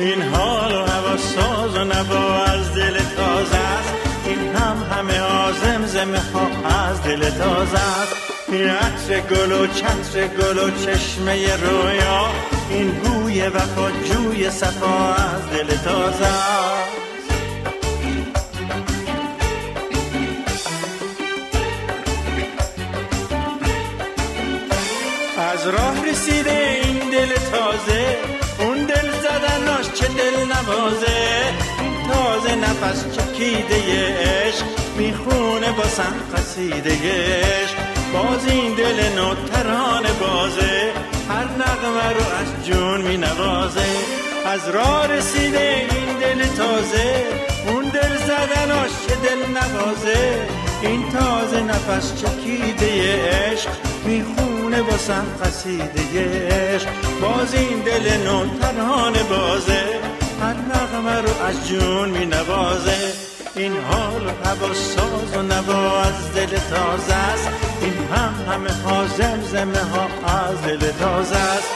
این حال و هوا ساز و نوا از دل تازه است. این همه ها زمزمه ها از دل تازه است. این عطر گل و چتر گل و چشمه رویا، این بوی وفا جوی صفا از دل تازه است. از راه رسیده این دل تازه، اون دل زدناش چه دل نوازه. این تازه نفس چکیده عشق، میخونه با سن قصیده عشق. باز این دل نو ترانه بازه، هر نغمه رو از جون می نوازه. از راه رسیده این دل تازه، اون دل زدناش چه دل نوازه. این تازه نفس چکیده عشق، میخونه با سن قصیده عشق. باز این دل نو ترانه بازه، هر نغمه رو از جون می نوازه. این حال و هوا ساز و نوا از دل تازه است. این همه ها زمزمه ها از دل تازه است.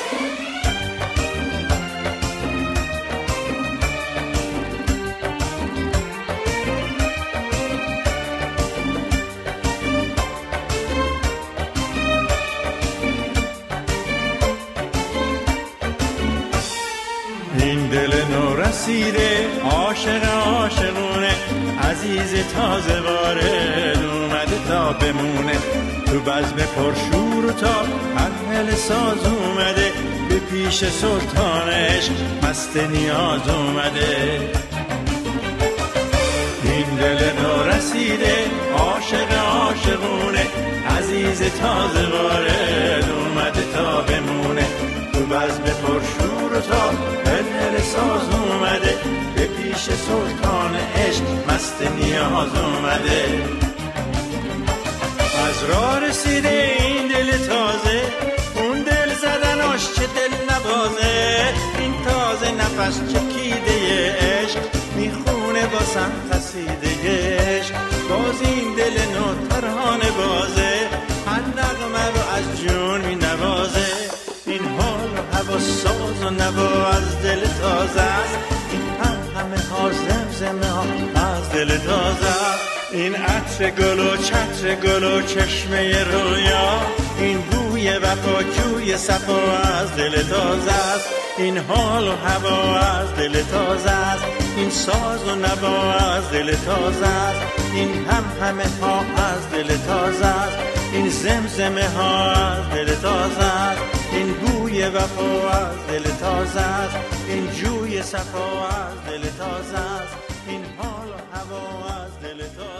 این دل نو رسیده عاشق عاشقونه، عزیز تازه وارد اومده تا بمونه. تو بزم پرشور و تاب هل ساز اومده، به پیش سلطان عشق مست نیاز اومده. این دل نو رسیده عاشق عاشقونه، عزیز تازه وارد اومده تا بمونه. تو بزم پرشور و تاب هل ساز اومده، به پیش سلطان عشق مست نیاز اومده. از راه رسیده این دل تازه، اون دل زدناش چه دل نوازه. این تازه نفس چکیده عشق، میخونه با سن قصیده عشق. باز این دل نو ترانه بازه، هر نغمه رو از جون می نوازه. این حال و هوا ساز و نوا از دل تازه است. این همه ها زمزمه ها از دل تازه است. این عطر گل و چتر گل و چشمه رویا، این بوی وفا جوی صفا از دل تازه است. این حال و هوا از دل تازه است. این ساز و نوا از دل تازه است. این همه ها از دل تازه است. این زمزمه ها از دل تازه است. این بوی وفا از دل تازه است. این جوی صفا از دل تازه است. این حال و هوا از دل تازه است.